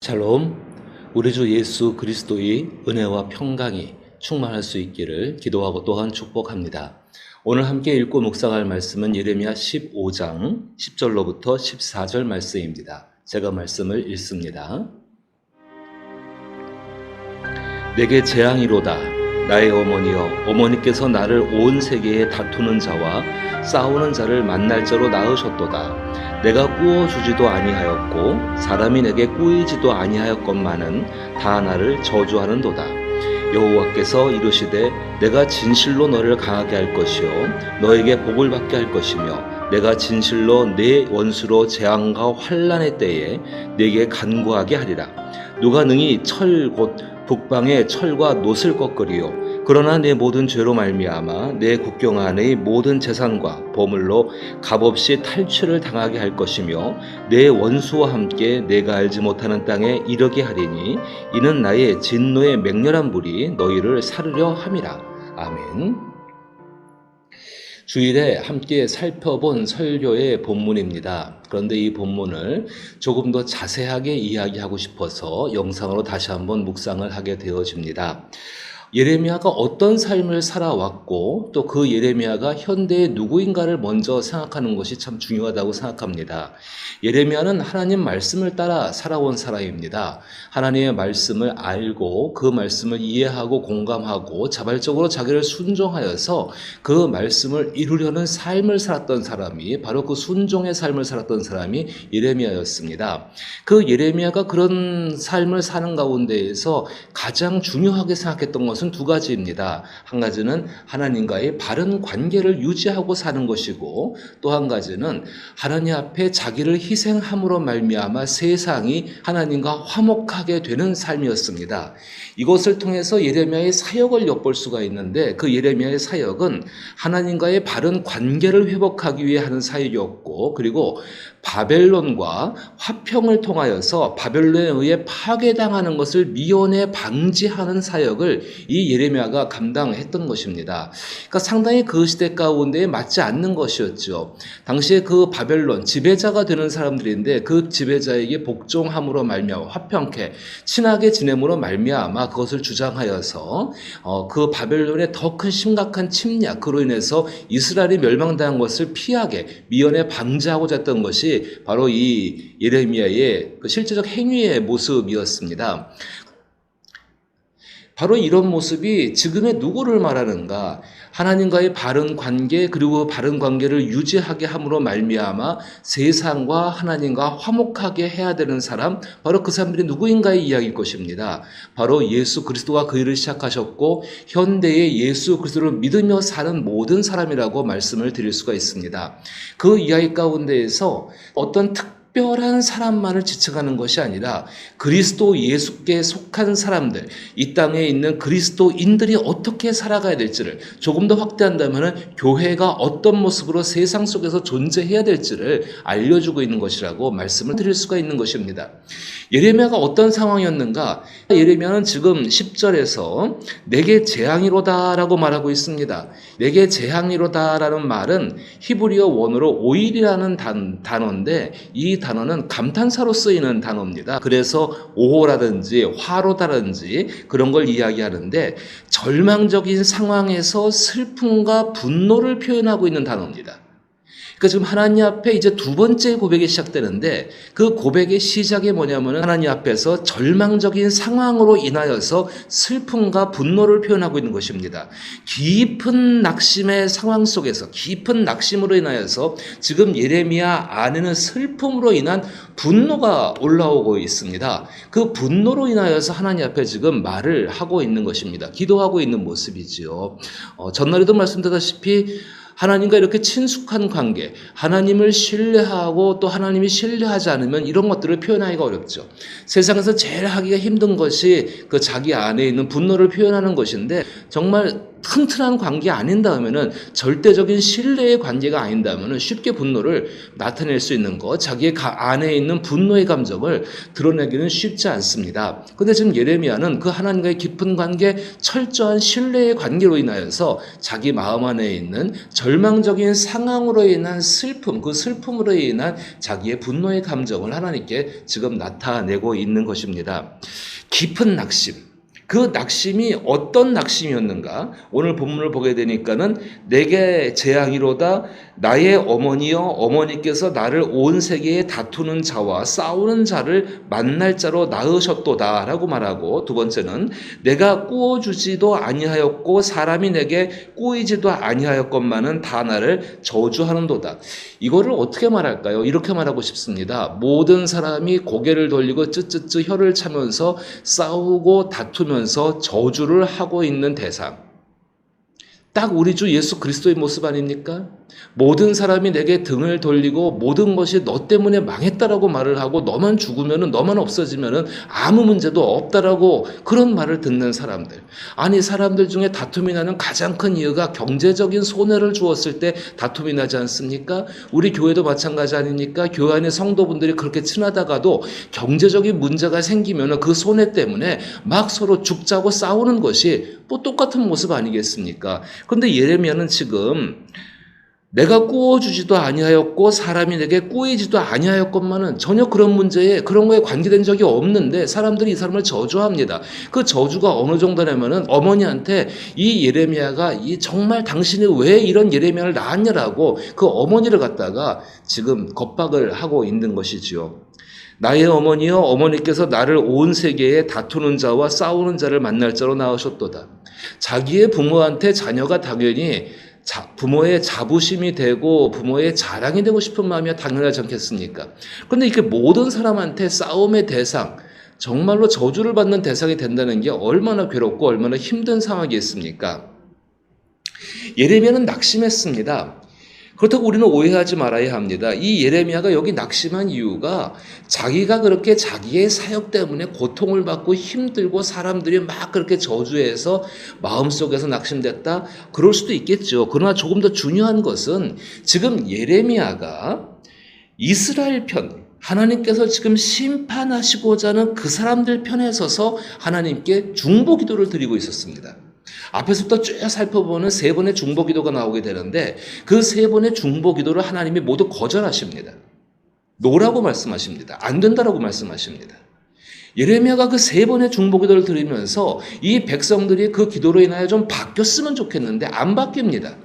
샬롬, 우리 주 예수 그리스도의 은혜와 평강이 충만할 수 있기를 기도하고 또한 축복합니다. 오늘 함께 읽고 묵상할 말씀은 예레미야 15장 10절로부터 14절 말씀입니다. 제가 말씀을 읽습니다. 내게 재앙이로다. 나의 어머니여, 어머니께서 나를 온 세계에 다투는 자와 싸우는 자를 만날 자로 낳으셨도다. 내가 꾸어주지도 아니하였고 사람이 내게 꾸이지도 아니하였건만은 다 나를 저주하는도다. 여호와께서 이르시되 내가 진실로 너를 강하게 할 것이요 너에게 복을 받게 할 것이며 내가 진실로 내 원수로 재앙과 환난의 때에 네게 간구하게 하리라. 누가 능히 철 곧 북방의 철과 놋을 꺾으리요. 그러나 내 모든 죄로 말미암아 내 국경 안의 모든 재산과 보물로 값없이 탈취를 당하게 할 것이며 내 원수와 함께 내가 알지 못하는 땅에 이르게 하리니 이는 나의 진노의 맹렬한 불이 너희를 사르려 함이라. 아멘. 주일에 함께 살펴본 설교의 본문입니다. 그런데 이 본문을 조금 더 자세하게 이야기하고 싶어서 영상으로 다시 한번 묵상을 하게 되어집니다. 예레미야가 어떤 삶을 살아왔고 또 그 예레미야가 현대의 누구인가를 먼저 생각하는 것이 참 중요하다고 생각합니다. 예레미야는 하나님 말씀을 따라 살아온 사람입니다. 하나님의 말씀을 알고 그 말씀을 이해하고 공감하고 자발적으로 자기를 순종하여서 그 말씀을 이루려는 삶을 살았던 사람이 바로 그 순종의 삶을 살았던 사람이 예레미야였습니다. 그 예레미야가 그런 삶을 사는 가운데에서 가장 중요하게 생각했던 것은 두 가지입니다. 한 가지는 하나님과의 바른 관계를 유지하고 사는 것이고 또 한 가지는 하나님 앞에 자기를 희생함으로 말미암아 세상이 하나님과 화목하게 되는 삶이었습니다. 이것을 통해서 예레미야의 사역을 엿볼 수가 있는데 그 예레미야의 사역은 하나님과의 바른 관계를 회복하기 위해 하는 사역이었고 그리고 바벨론과 화평을 통하여서 바벨론에 의해 파괴당하는 것을 미연에 방지하는 사역을 이 예레미야가 감당했던 것입니다. 그러니까 상당히 그 시대 가운데 맞지 않는 것이었죠. 당시에 그 바벨론 지배자가 되는 사람들인데 그 지배자에게 복종함으로 말미암아 화평케 친하게 지냄으로 말미암아 그것을 주장하여서 그 바벨론의 더 큰 심각한 침략 그로 인해서 이스라엘이 멸망당한 것을 피하게 미연에 방지하고자 했던 것이 바로 이 예레미야의 그 실제적 행위의 모습이었습니다. 바로 이런 모습이 지금의 누구를 말하는가? 하나님과의 바른 관계 그리고 바른 관계를 유지하게 함으로 말미암아 세상과 하나님과 화목하게 해야 되는 사람, 바로 그 사람들이 누구인가의 이야기일 것입니다. 바로 예수 그리스도가 그 일을 시작하셨고 현대의 예수 그리스도를 믿으며 사는 모든 사람이라고 말씀을 드릴 수가 있습니다. 그 이야기 가운데에서 어떤 특별한 사람만을 지칭하는 것이 아니라 그리스도 예수께 속한 사람들, 이 땅에 있는 그리스도인들이 어떻게 살아가야 될지를 조금 더 확대한다면 교회가 어떤 모습으로 세상 속에서 존재해야 될지를 알려주고 있는 것이라고 말씀을 드릴 수가 있는 것입니다. 예레미야가 어떤 상황이었는가? 예레미야는 지금 10절에서 내게 재앙이로다 라고 말하고 있습니다. 내게 재앙이로다 라는 말은 히브리어 원어로 오일이라는 단어인데 이 단어는 감탄사로 쓰이는 단어입니다. 그래서 오호라든지 화로다든지 그런 걸 이야기하는데 절망적인 상황에서 슬픔과 분노를 표현하고 있는 단어입니다. 그러니까 지금 하나님 앞에 이제 두 번째 고백이 시작되는데 그 고백의 시작이 뭐냐면 하나님 앞에서 절망적인 상황으로 인하여서 슬픔과 분노를 표현하고 있는 것입니다. 깊은 낙심의 상황 속에서 깊은 낙심으로 인하여서 지금 예레미야 안에는 슬픔으로 인한 분노가 올라오고 있습니다. 그 분노로 인하여서 하나님 앞에 지금 말을 하고 있는 것입니다. 기도하고 있는 모습이지요. 전날에도 말씀드렸다시피 하나님과 이렇게 친숙한 관계, 하나님을 신뢰하고 또 하나님이 신뢰하지 않으면 이런 것들을 표현하기가 어렵죠. 세상에서 제일 하기가 힘든 것이 그 자기 안에 있는 분노를 표현하는 것인데 정말 튼튼한 관계 아닌다면은 절대적인 신뢰의 관계가 아닌다면은 쉽게 분노를 나타낼 수 있는 것, 자기의 안에 있는 분노의 감정을 드러내기는 쉽지 않습니다. 근데 지금 예레미야는 그 하나님과의 깊은 관계, 철저한 신뢰의 관계로 인하여서 자기 마음 안에 있는 절망적인 상황으로 인한 슬픔, 그 슬픔으로 인한 자기의 분노의 감정을 하나님께 지금 나타내고 있는 것입니다. 깊은 낙심. 그 낙심이 어떤 낙심이었는가? 오늘 본문을 보게 되니까는 내게 재앙이로다 나의 어머니여 어머니께서 나를 온 세계에 다투는 자와 싸우는 자를 만날 자로 낳으셨도다 라고 말하고, 두 번째는 내가 꾸어주지도 아니하였고 사람이 내게 꾸이지도 아니하였건만은 다 나를 저주하는도다. 이거를 어떻게 말할까요? 이렇게 말하고 싶습니다. 모든 사람이 고개를 돌리고 쯔쯔쯔 혀를 차면서 싸우고 다투면서 저주를 하고 있는 대상, 딱 우리 주 예수 그리스도의 모습 아닙니까? 모든 사람이 내게 등을 돌리고 모든 것이 너 때문에 망했다라고 말을 하고 너만 죽으면, 너만 없어지면 아무 문제도 없다라고 그런 말을 듣는 사람들. 아니, 사람들 중에 다툼이 나는 가장 큰 이유가 경제적인 손해를 주었을 때 다툼이 나지 않습니까? 우리 교회도 마찬가지 아닙니까? 교회 안에 성도분들이 그렇게 친하다가도 경제적인 문제가 생기면 그 손해 때문에 막 서로 죽자고 싸우는 것이 또 똑같은 모습 아니겠습니까? 그런데 예레미야는 지금 내가 꾸어주지도 아니하였고 사람이 내게 꾸이지도 아니하였건만은 전혀 그런 문제에, 그런 거에 관계된 적이 없는데 사람들이 이 사람을 저주합니다. 그 저주가 어느 정도냐면은 어머니한테 이 예레미야가 정말 당신이 왜 이런 예레미야를 낳았냐라고 그 어머니를 갖다가 지금 겁박을 하고 있는 것이지요. 나의 어머니여 어머니께서 나를 온 세계에 다투는 자와 싸우는 자를 만날 자로 낳으셨도다. 자기의 부모한테 자녀가 당연히 부모의 자부심이 되고 부모의 자랑이 되고 싶은 마음이 당연하지 않겠습니까? 그런데 이렇게 모든 사람한테 싸움의 대상, 정말로 저주를 받는 대상이 된다는 게 얼마나 괴롭고 얼마나 힘든 상황이겠습니까? 예레미야는 낙심했습니다. 그렇다고 우리는 오해하지 말아야 합니다. 이 예레미야가 여기 낙심한 이유가 자기가 그렇게 자기의 사역 때문에 고통을 받고 힘들고 사람들이 막 그렇게 저주해서 마음속에서 낙심됐다? 그럴 수도 있겠죠. 그러나 조금 더 중요한 것은 지금 예레미야가 이스라엘 편, 하나님께서 지금 심판하시고자 하는 그 사람들 편에 서서 하나님께 중보 기도를 드리고 있었습니다. 앞에서부터 쭉 살펴보는 세 번의 중보 기도가 나오게 되는데 그 세 번의 중보 기도를 하나님이 모두 거절하십니다. 노라고 말씀하십니다. 안 된다라고 말씀하십니다. 예레미야가 그 세 번의 중보 기도를 드리면서 이 백성들이 그 기도로 인하여 좀 바뀌었으면 좋겠는데 안 바뀝니다.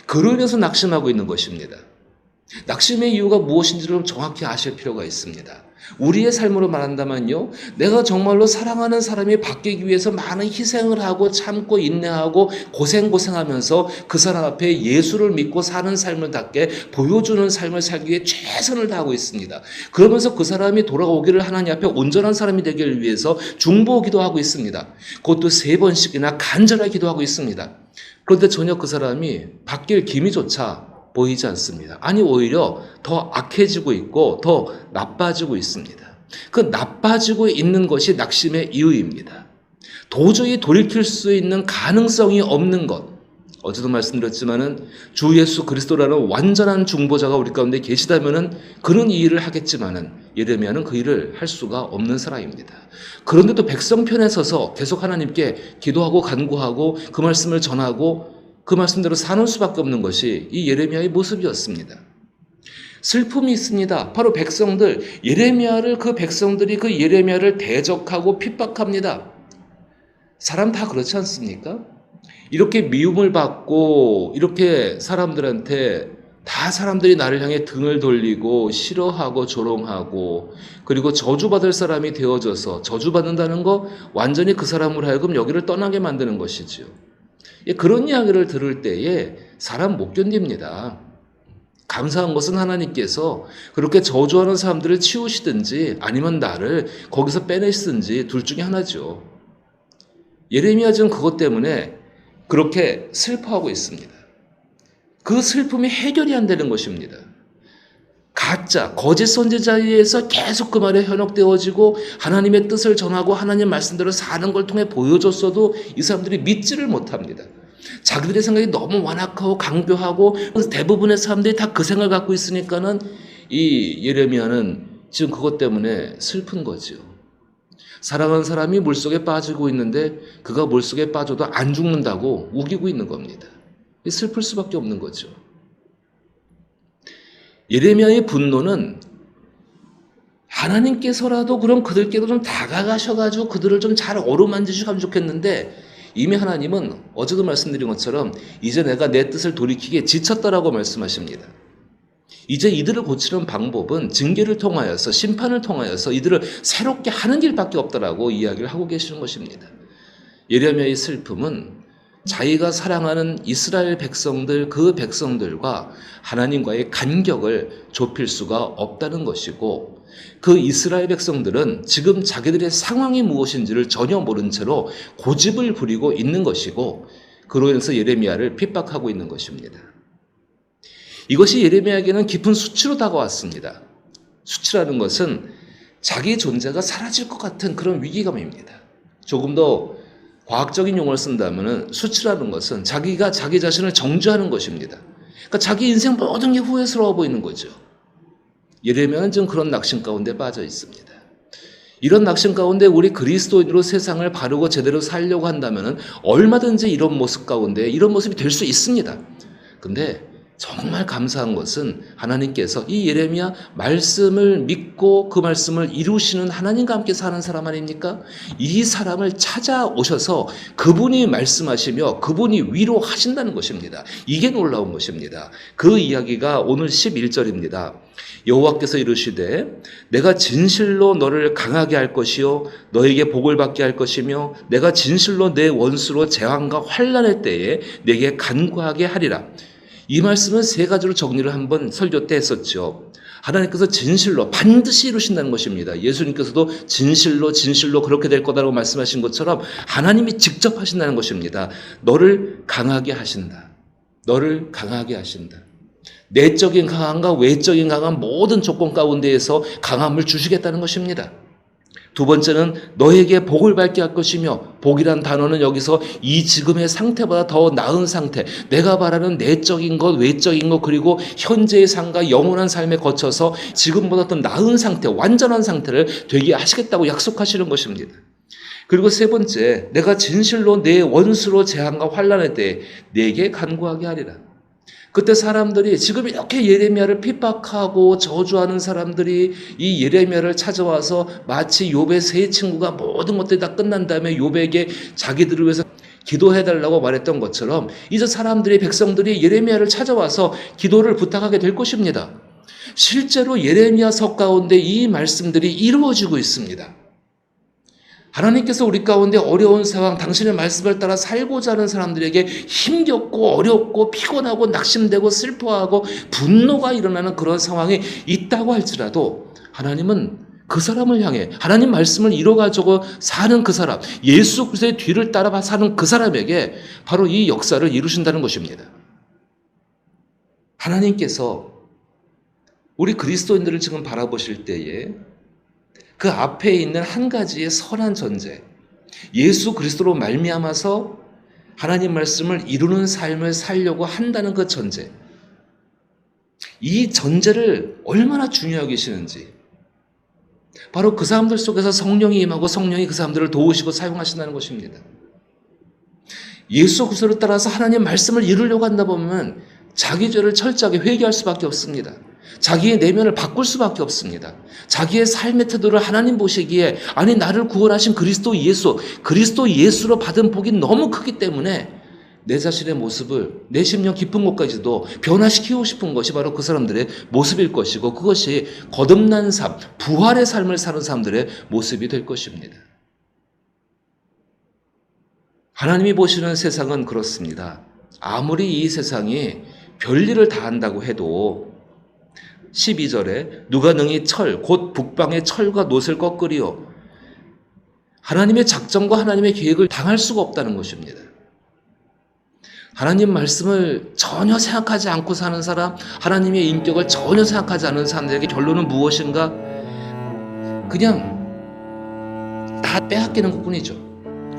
그로 인해서 낙심하고 있는 것입니다. 낙심의 이유가 무엇인지를 정확히 아실 필요가 있습니다. 우리의 삶으로 말한다면요, 내가 정말로 사랑하는 사람이 바뀌기 위해서 많은 희생을 하고 참고 인내하고 고생하면서 그 사람 앞에 예수를 믿고 사는 삶을 답게 보여주는 삶을 살기 위해 최선을 다하고 있습니다. 그러면서 그 사람이 돌아오기를 하나님 앞에 온전한 사람이 되기를 위해서 중보 기도하고 있습니다. 그것도 3번씩이나 간절하게 기도하고 있습니다. 그런데 전혀 그 사람이 바뀔 기미조차 보이지 않습니다. 아니, 오히려 더 악해지고 있고 더 나빠지고 있습니다. 그 나빠지고 있는 것이 낙심의 이유입니다. 도저히 돌이킬 수 있는 가능성이 없는 것. 어제도 말씀드렸지만은 주 예수 그리스도라는 완전한 중보자가 우리 가운데 계시다면은 그런 이 일을 하겠지만은 예레미야는 그 일을 할 수가 없는 사람입니다. 그런데도 백성 편에 서서 계속 하나님께 기도하고 간구하고 그 말씀을 전하고 그 말씀대로 사는 수밖에 없는 것이 이 예레미야의 모습이었습니다. 슬픔이 있습니다. 바로 백성들, 그 백성들이 그 예레미야를 대적하고 핍박합니다. 사람 다 그렇지 않습니까? 이렇게 미움을 받고 이렇게 사람들한테 다 사람들이 나를 향해 등을 돌리고 싫어하고 조롱하고 그리고 저주받을 사람이 되어져서 저주받는다는 거 완전히 그 사람으로 하여금 여기를 떠나게 만드는 것이지요. 그런 이야기를 들을 때에 사람 못 견딥니다. 감사한 것은 하나님께서 그렇게 저주하는 사람들을 치우시든지 아니면 나를 거기서 빼내시든지 둘 중에 하나죠. 예레미야 지금 그것 때문에 그렇게 슬퍼하고 있습니다. 그 슬픔이 해결이 안 되는 것입니다. 가짜, 거짓 선지자에 의해서 계속 그 말에 현혹되어지고 하나님의 뜻을 전하고 하나님 말씀대로 사는 걸 통해 보여줬어도 이 사람들이 믿지를 못합니다. 자기들의 생각이 너무 완악하고 강교하고 대부분의 사람들이 다 그 생각을 갖고 있으니까는 이 예레미야는 지금 그것 때문에 슬픈 거죠. 사랑하는 사람이 물속에 빠지고 있는데 그가 물속에 빠져도 안 죽는다고 우기고 있는 겁니다. 슬플 수밖에 없는 거죠. 예레미야의 분노는 하나님께서라도 그럼 그들께로 좀 다가가셔가지고 그들을 좀 잘 어루만지시면 좋겠는데 이미 하나님은 어제도 말씀드린 것처럼 이제 내가 내 뜻을 돌이키기에 지쳤다라고 말씀하십니다. 이제 이들을 고치는 방법은 징계를 통하여서 심판을 통하여서 이들을 새롭게 하는 길밖에 없다라고 이야기를 하고 계시는 것입니다. 예레미야의 슬픔은 자기가 사랑하는 이스라엘 백성들, 그 백성들과 하나님과의 간격을 좁힐 수가 없다는 것이고, 그 이스라엘 백성들은 지금 자기들의 상황이 무엇인지를 전혀 모른 채로 고집을 부리고 있는 것이고, 그로 인해서 예레미야를 핍박하고 있는 것입니다. 이것이 예레미야에게는 깊은 수치로 다가왔습니다. 수치라는 것은 자기 존재가 사라질 것 같은 그런 위기감입니다. 조금 더 과학적인 용어를 쓴다면 수치라는 것은 자기가 자기 자신을 정죄하는 것입니다. 그러니까 자기 인생 모든 게 후회스러워 보이는 거죠. 예레미야는 지금 그런 낙심 가운데 빠져 있습니다. 이런 낙심 가운데 우리 그리스도인으로 세상을 바르고 제대로 살려고 한다면 얼마든지 이런 모습 가운데 이런 모습이 될 수 있습니다. 근데 정말 감사한 것은 하나님께서 이 예레미야 말씀을 믿고 그 말씀을 이루시는 하나님과 함께 사는 사람 아닙니까? 이 사람을 찾아오셔서 그분이 말씀하시며 그분이 위로하신다는 것입니다. 이게 놀라운 것입니다. 그 이야기가 오늘 11절입니다. 여호와께서 이르시되 내가 진실로 너를 강하게 할 것이요 너에게 복을 받게 할 것이며 내가 진실로 내 원수로 재앙과 환난의 때에 내게 간구하게 하리라. 이 말씀은 세 가지로 정리를 한번 설교 때 했었죠. 하나님께서 진실로 반드시 이루신다는 것입니다. 예수님께서도 진실로 그렇게 될 거다라고 말씀하신 것처럼 하나님이 직접 하신다는 것입니다. 너를 강하게 하신다. 너를 강하게 하신다. 내적인 강함과 외적인 강함 모든 조건 가운데에서 강함을 주시겠다는 것입니다. 두 번째는 너에게 복을 받게 할 것이며, 복이란 단어는 여기서 이 지금의 상태보다 더 나은 상태, 내가 바라는 내적인 것, 외적인 것, 그리고 현재의 삶과 영원한 삶에 거쳐서 지금보다 더 나은 상태, 완전한 상태를 되게 하시겠다고 약속하시는 것입니다. 그리고 세 번째, 내가 진실로 내 원수로 재앙과 환난의 때에 내게 간구하게 하리라. 그때 사람들이 지금 이렇게 예레미야를 핍박하고 저주하는 사람들이 이 예레미야를 찾아와서 마치 욥의 세 친구가 모든 것들이 다 끝난 다음에 욥에게 자기들을 위해서 기도해달라고 말했던 것처럼 이제 사람들이 백성들이 예레미야를 찾아와서 기도를 부탁하게 될 것입니다. 실제로 예레미야서 가운데 이 말씀들이 이루어지고 있습니다. 하나님께서 우리 가운데 어려운 상황, 당신의 말씀을 따라 살고자 하는 사람들에게 힘겹고 어렵고 피곤하고 낙심되고 슬퍼하고 분노가 일어나는 그런 상황이 있다고 할지라도 하나님은 그 사람을 향해 하나님 말씀을 이뤄가지고 사는 그 사람, 예수 그리스도의 뒤를 따라 사는 그 사람에게 바로 이 역사를 이루신다는 것입니다. 하나님께서 우리 그리스도인들을 지금 바라보실 때에 그 앞에 있는 한 가지의 선한 전제, 예수 그리스도로 말미암아서 하나님 말씀을 이루는 삶을 살려고 한다는 그 전제, 이 전제를 얼마나 중요하게 여기시는지, 바로 그 사람들 속에서 성령이 임하고 성령이 그 사람들을 도우시고 사용하신다는 것입니다. 예수 그리스도를 따라서 하나님 말씀을 이루려고 한다 보면 자기 죄를 철저하게 회개할 수밖에 없습니다. 자기의 내면을 바꿀 수밖에 없습니다. 자기의 삶의 태도를 하나님 보시기에 아니 나를 구원하신 그리스도 예수로 받은 복이 너무 크기 때문에 내 자신의 모습을 내 심령 깊은 곳까지도 변화시키고 싶은 것이 바로 그 사람들의 모습일 것이고 그것이 거듭난 삶, 부활의 삶을 사는 사람들의 모습이 될 것입니다. 하나님이 보시는 세상은 그렇습니다. 아무리 이 세상이 별일을 다 한다고 해도 12절에 누가 능히 곧 북방의 철과 놋을 꺾으리요. 하나님의 작정과 하나님의 계획을 당할 수가 없다는 것입니다. 하나님 말씀을 전혀 생각하지 않고 사는 사람, 하나님의 인격을 전혀 생각하지 않는 사람들에게 결론은 무엇인가? 그냥 다 빼앗기는 것뿐이죠.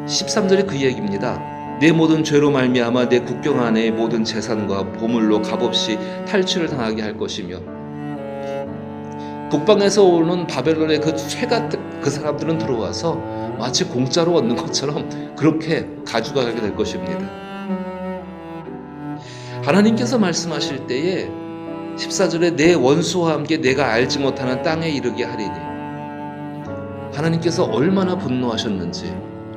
13절에 그 얘기입니다. 내 모든 죄로 말미암아 내 국경 안의 모든 재산과 보물로 값없이 탈취를 당하게 할 것이며 북방에서 오는 바벨론의 그 최같은 그 사람들은 들어와서 마치 공짜로 얻는 것처럼 그렇게 가져가게 될 것입니다. 하나님께서 말씀하실 때에 14절에 내 원수와 함께 내가 알지 못하는 땅에 이르게 하리니, 하나님께서 얼마나 분노하셨는지,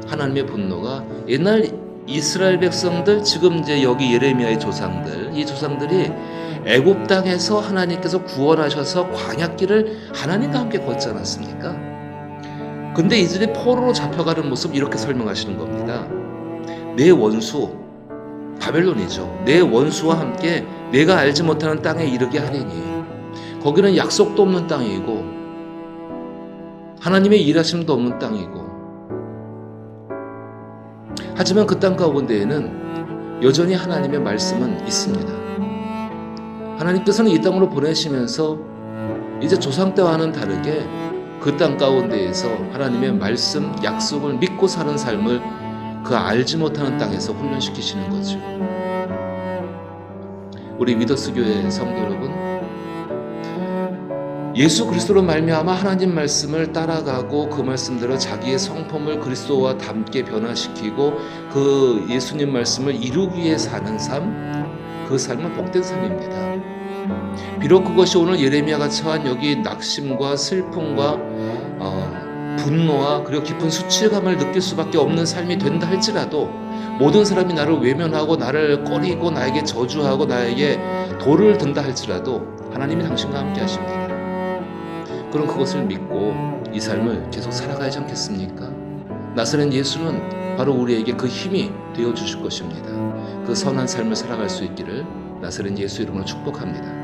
하나님의 분노가 옛날 이스라엘 백성들, 지금 이제 여기 예레미야의 조상들, 이 조상들이 애굽 땅에서 하나님께서 구원하셔서 광야길을 하나님과 함께 걷지 않았습니까? 근데 이들이 포로로 잡혀가는 모습 이렇게 설명하시는 겁니다. 내 원수 바벨론이죠. 내 원수와 함께 내가 알지 못하는 땅에 이르게 하리니, 거기는 약속도 없는 땅이고 하나님의 일하심도 없는 땅이고, 하지만 그 땅 가운데에는 여전히 하나님의 말씀은 있습니다. 하나님께서는 이 땅으로 보내시면서 이제 조상 때와는 다르게 그 땅 가운데에서 하나님의 말씀, 약속을 믿고 사는 삶을 그 알지 못하는 땅에서 훈련시키시는 거죠. 우리 위더스 교회 성도 여러분, 예수 그리스도로 말미암아 하나님 말씀을 따라가고 그 말씀대로 자기의 성품을 그리스도와 닮게 변화시키고 그 예수님 말씀을 이루기 위해 사는 삶, 그 삶은 복된 삶입니다. 비록 그것이 오늘 예레미야가 처한 여기 낙심과 슬픔과 분노와 그리고 깊은 수치감을 느낄 수밖에 없는 삶이 된다 할지라도, 모든 사람이 나를 외면하고 나를 꺼리고 나에게 저주하고 나에게 돌을 든다 할지라도 하나님이 당신과 함께 하십니다. 그럼 그것을 믿고 이 삶을 계속 살아가야지 않겠습니까? 나사렛 예수는 바로 우리에게 그 힘이 되어주실 것입니다. 그 선한 삶을 살아갈 수 있기를 나사렛 예수 이름으로 축복합니다.